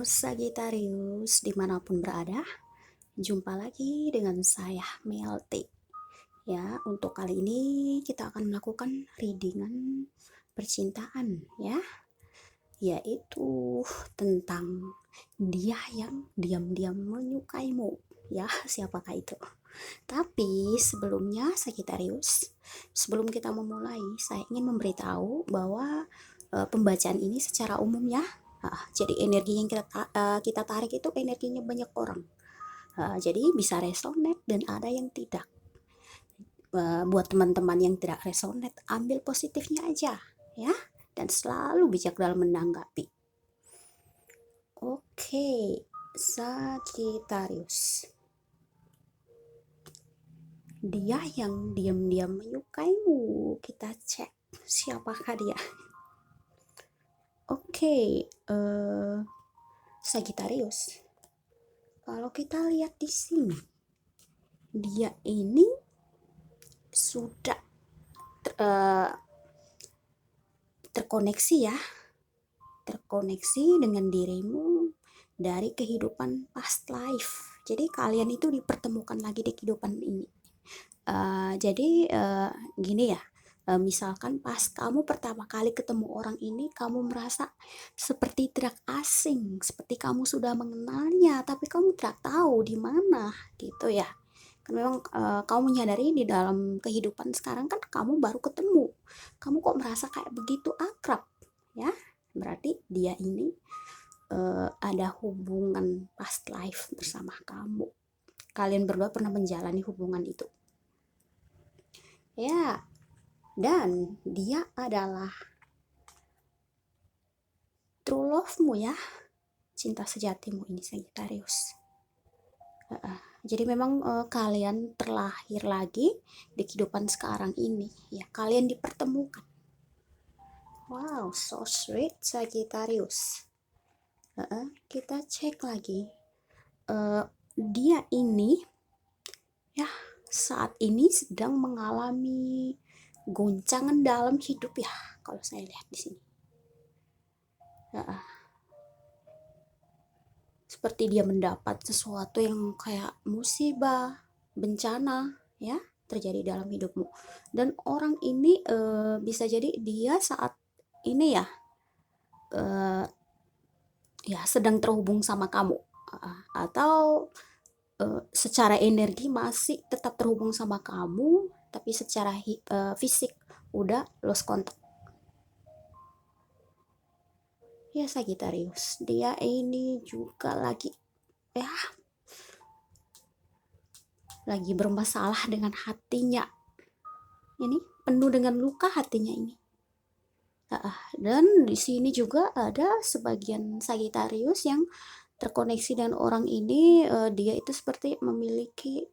Sagitarius, dimanapun berada, jumpa lagi dengan saya Melty. Ya, untuk kali ini kita akan melakukan readingan percintaan ya, yaitu tentang dia yang diam-diam menyukaimu. Ya, siapakah itu? Tapi sebelumnya Sagitarius, sebelum kita memulai, saya ingin memberitahu bahwa pembacaan ini secara umum ya. Jadi energi yang kita tarik itu energinya banyak orang. Jadi bisa resonate dan ada yang tidak. Buat teman-teman yang tidak resonate, ambil positifnya aja ya, dan selalu bijak dalam menanggapi. Oke, Sagittarius. Dia yang diam-diam menyukaimu. Kita cek siapakah dia. Oke, Sagittarius. Kalau kita lihat di sini, dia ini sudah terkoneksi ya, terkoneksi dengan dirimu dari kehidupan past life. Jadi kalian itu dipertemukan lagi di kehidupan ini. Jadi gini ya, misalkan pas kamu pertama kali ketemu orang ini, kamu merasa seperti tidak asing, seperti kamu sudah mengenalnya, tapi kamu tidak tahu di mana gitu ya. Kan memang kamu menyadari di dalam kehidupan sekarang kan kamu baru ketemu, kamu kok merasa kayak begitu akrab ya, berarti dia ini ada hubungan past life bersama kamu. Kalian berdua pernah menjalani hubungan itu ya, dan dia adalah true love-mu ya, cinta sejatimu ini Sagittarius. Jadi memang kalian terlahir lagi di kehidupan sekarang ini ya, kalian dipertemukan. Wow, so sweet Sagittarius. Kita cek lagi, dia ini ya saat ini sedang mengalami goncangan dalam hidup ya, kalau saya lihat di sini. Seperti dia mendapat sesuatu yang kayak musibah, bencana ya, terjadi dalam hidupmu. Dan orang ini bisa jadi dia saat ini ya, ya sedang terhubung sama kamu, atau secara energi masih tetap terhubung sama kamu, tapi secara fisik udah lost contact ya Sagittarius. Dia ini juga lagi ya, lagi bermasalah dengan hatinya. Ini penuh dengan luka hatinya ini. Dan di sini juga ada sebagian Sagittarius yang terkoneksi dengan orang ini. Dia itu seperti memiliki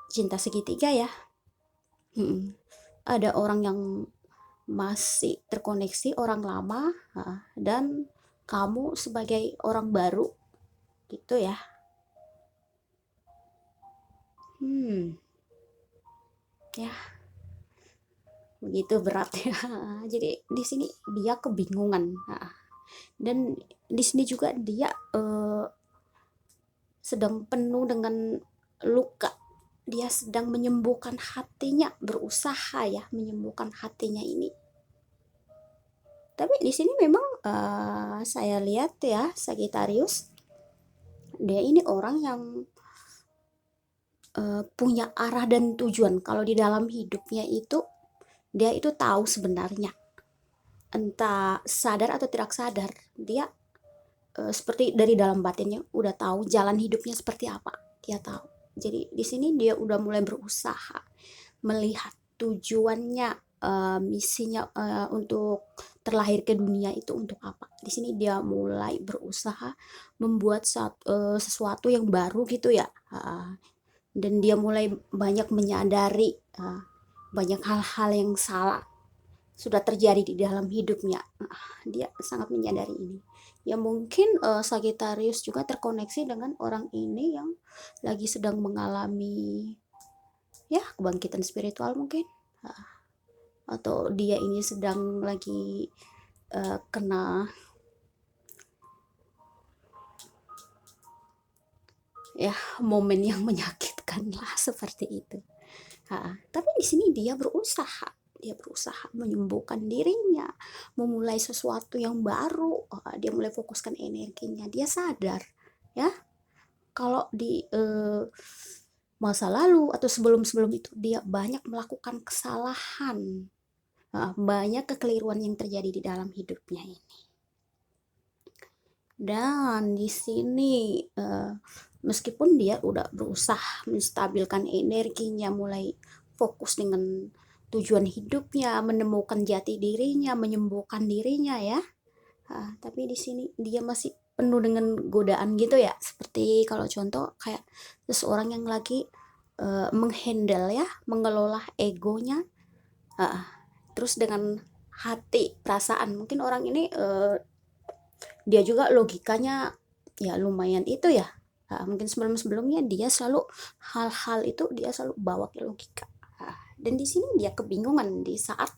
cinta segitiga ya. Ada orang yang masih terkoneksi, orang lama, dan kamu sebagai orang baru gitu ya. Ya, begitu berat ya. Jadi di sini dia kebingungan. Dan di sini juga dia sedang penuh dengan luka. Dia sedang menyembuhkan hatinya, berusaha ya menyembuhkan hatinya ini. Tapi di sini memang saya lihat ya Sagittarius, dia ini orang yang punya arah dan tujuan. Kalau di dalam hidupnya itu dia itu tahu sebenarnya, entah sadar atau tidak sadar, dia seperti dari dalam batinnya udah tahu jalan hidupnya seperti apa, dia tahu. Jadi di sini dia udah mulai berusaha melihat tujuannya, misinya untuk terlahir ke dunia itu untuk apa. Di sini dia mulai berusaha membuat sesuatu yang baru gitu ya, dan dia mulai banyak menyadari banyak hal-hal yang salah sudah terjadi di dalam hidupnya. Dia sangat menyadari ini. Ya mungkin Sagittarius juga terkoneksi dengan orang ini yang lagi sedang mengalami ya kebangkitan spiritual mungkin, atau dia ini sedang lagi kena ya momen yang menyakitkan lah seperti itu. Tapi di sini dia berusaha menyembuhkan dirinya, memulai sesuatu yang baru. Dia mulai fokuskan energinya. Dia sadar, ya, kalau di masa lalu atau sebelum-sebelum itu dia banyak melakukan kesalahan, banyak kekeliruan yang terjadi di dalam hidupnya ini. Dan di sini meskipun dia udah berusaha menstabilkan energinya, mulai fokus dengan tujuan hidupnya, menemukan jati dirinya, menyembuhkan dirinya, ya. Tapi di sini dia masih penuh dengan godaan gitu ya. Seperti kalau contoh kayak seseorang yang lagi menghandle, ya, mengelola egonya, terus dengan hati, perasaan. Mungkin orang ini dia juga logikanya ya lumayan itu ya. Mungkin sebelum-sebelumnya dia selalu hal-hal itu dia selalu bawa ke logika. Dan di sini dia kebingungan di saat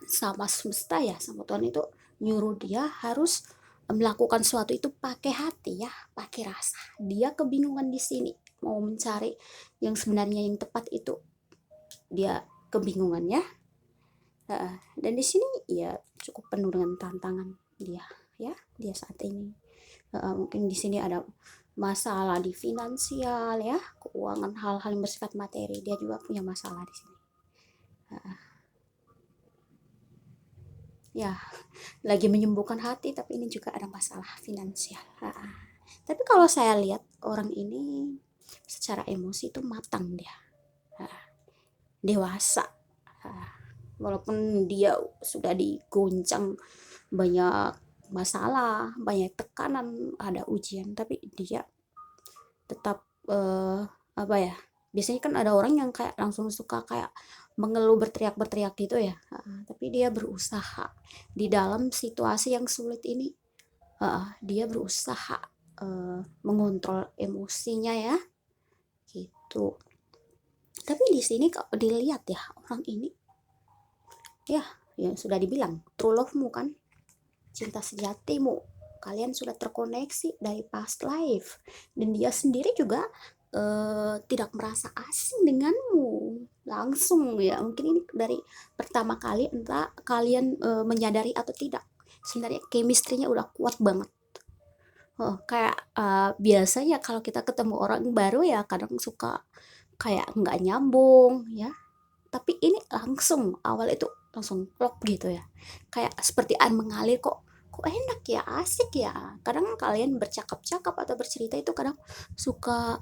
sama semesta, ya, sama Tuhan itu nyuruh dia harus melakukan sesuatu itu pakai hati, ya, pakai rasa. Dia kebingungan di sini mau mencari yang sebenarnya yang tepat itu. Dia kebingungan, ya. Dan di sini ya cukup penuh dengan tantangan dia, ya, dia saat ini. Mungkin di sini ada masalah di finansial, ya, keuangan, hal-hal yang bersifat materi. Dia juga punya masalah di sini. Ya, lagi menyembuhkan hati, tapi ini juga ada masalah finansial. Tapi kalau saya lihat orang ini secara emosi itu matang dia, dewasa. Walaupun dia sudah diguncang banyak masalah, banyak tekanan, ada ujian, tapi dia tetap apa ya? Biasanya kan ada orang yang kayak langsung suka kayak mengeluh, berteriak-berteriak gitu ya. Tapi dia berusaha di dalam situasi yang sulit ini. Dia berusaha mengontrol emosinya, ya, gitu. Tapi di sini kalau dilihat ya, orang ini ya yang sudah dibilang true love-mu kan, cinta sejatimu, kalian sudah terkoneksi dari past life, dan dia sendiri juga tidak merasa asing denganmu langsung, ya. Mungkin ini dari pertama kali, entah kalian menyadari atau tidak, sebenarnya chemistry-nya udah kuat banget. Kayak biasanya kalau kita ketemu orang baru ya kadang suka kayak nggak nyambung, ya. Tapi ini langsung awal itu langsung klop gitu ya. Kayak seperti air mengalir, kok enak ya, asik ya. Kadang kalian bercakap-cakap atau bercerita itu kadang suka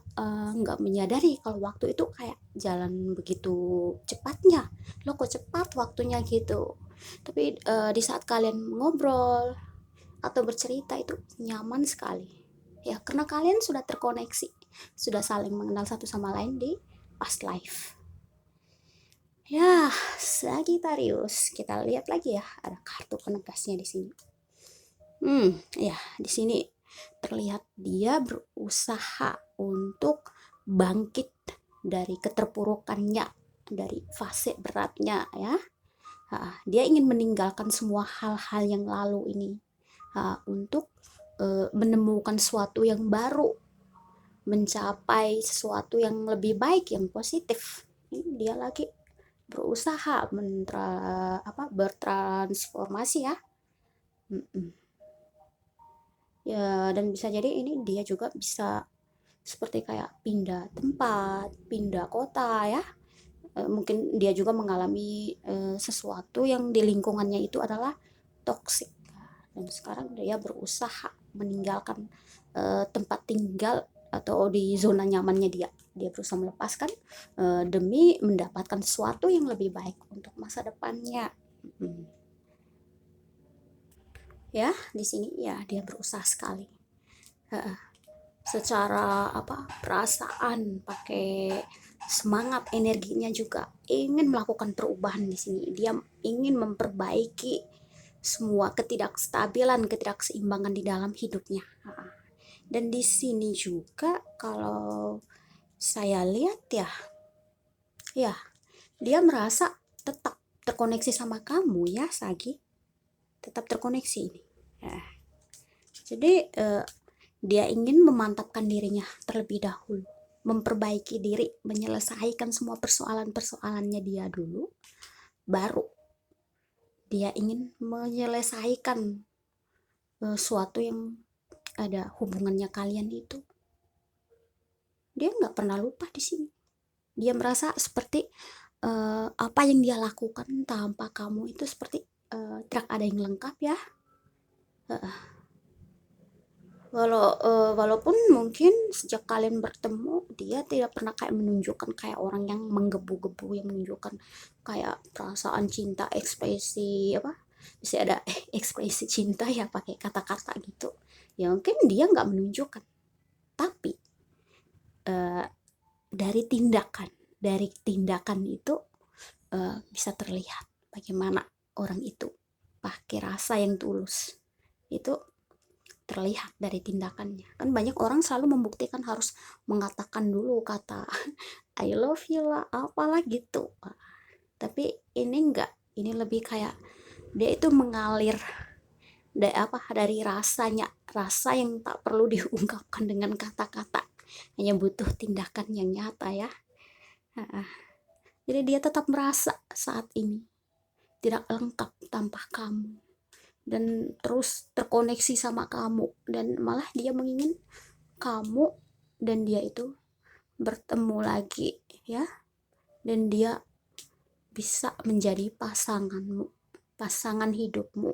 nggak menyadari kalau waktu itu kayak jalan begitu cepatnya. Loh, kok cepat waktunya gitu. Tapi di saat kalian ngobrol atau bercerita itu nyaman sekali, ya, karena kalian sudah terkoneksi, sudah saling mengenal satu sama lain di past life. Ya, Sagittarius, kita lihat lagi ya, ada kartu penegasnya di sini. Ya, di sini terlihat dia berusaha untuk bangkit dari keterpurukannya, dari fase beratnya, ya. Dia ingin meninggalkan semua hal-hal yang lalu ini, untuk menemukan sesuatu yang baru, mencapai sesuatu yang lebih baik, yang positif. Ini dia lagi berusaha bertransformasi, ya. Ya, dan bisa jadi ini dia juga bisa seperti kayak pindah tempat, pindah kota, ya. Mungkin dia juga mengalami sesuatu yang di lingkungannya itu adalah toksik, dan sekarang dia berusaha meninggalkan tempat tinggal atau di zona nyamannya dia berusaha melepaskan demi mendapatkan sesuatu yang lebih baik untuk masa depannya. Ya, di sini ya dia berusaha sekali, secara perasaan, pakai semangat, energinya juga ingin melakukan perubahan. Di sini dia ingin memperbaiki semua ketidakstabilan, ketidakseimbangan di dalam hidupnya. Dan di sini juga kalau saya lihat ya dia merasa tetap terkoneksi sama kamu, ya, Sagi, tetap terkoneksi ini. Jadi Dia ingin memantapkan dirinya terlebih dahulu, memperbaiki diri, menyelesaikan semua persoalan-persoalannya dia dulu, baru dia ingin menyelesaikan suatu yang ada hubungannya kalian itu. Dia nggak pernah lupa di sini. Dia merasa seperti apa yang dia lakukan tanpa kamu itu seperti tidak ada yang lengkap ya. Walaupun mungkin sejak kalian bertemu dia tidak pernah kayak menunjukkan kayak orang yang menggebu-gebu, yang menunjukkan kayak perasaan cinta, ekspresi apa, bisa ada ekspresi cinta ya pakai kata-kata gitu ya, mungkin dia nggak menunjukkan, tapi eh, dari tindakan itu bisa terlihat bagaimana orang itu pakai rasa yang tulus. Itu terlihat dari tindakannya. Kan banyak orang selalu membuktikan harus mengatakan dulu kata I love you lah, apalah gitu. Tapi ini enggak, ini lebih kayak dia itu mengalir dari rasanya, rasa yang tak perlu diungkapkan dengan kata-kata, hanya butuh tindakan yang nyata ya. Jadi dia tetap merasa saat ini tidak lengkap tanpa kamu, dan terus terkoneksi sama kamu, dan malah dia menginginkan kamu dan dia itu bertemu lagi ya, dan dia bisa menjadi pasangan hidupmu,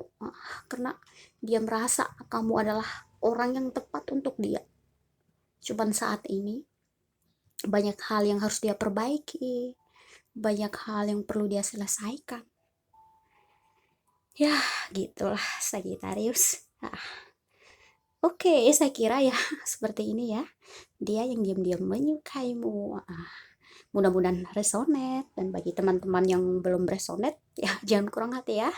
karena dia merasa kamu adalah orang yang tepat untuk dia. Cuman saat ini banyak hal yang harus dia perbaiki, banyak hal yang perlu dia selesaikan ya, gitulah Sagittarius. Oke, saya kira ya seperti ini ya. Dia yang diam-diam menyukaimu. Mudah-mudahan resonate, dan bagi teman-teman yang belum resonate ya jangan kurang hati ya.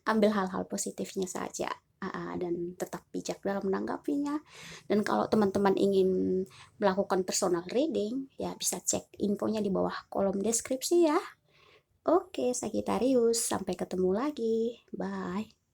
Ambil hal-hal positifnya saja, dan tetap bijak dalam menanggapinya. Dan kalau teman-teman ingin melakukan personal reading ya bisa cek infonya di bawah kolom deskripsi ya. Oke, Sagittarius, sampai ketemu lagi. Bye.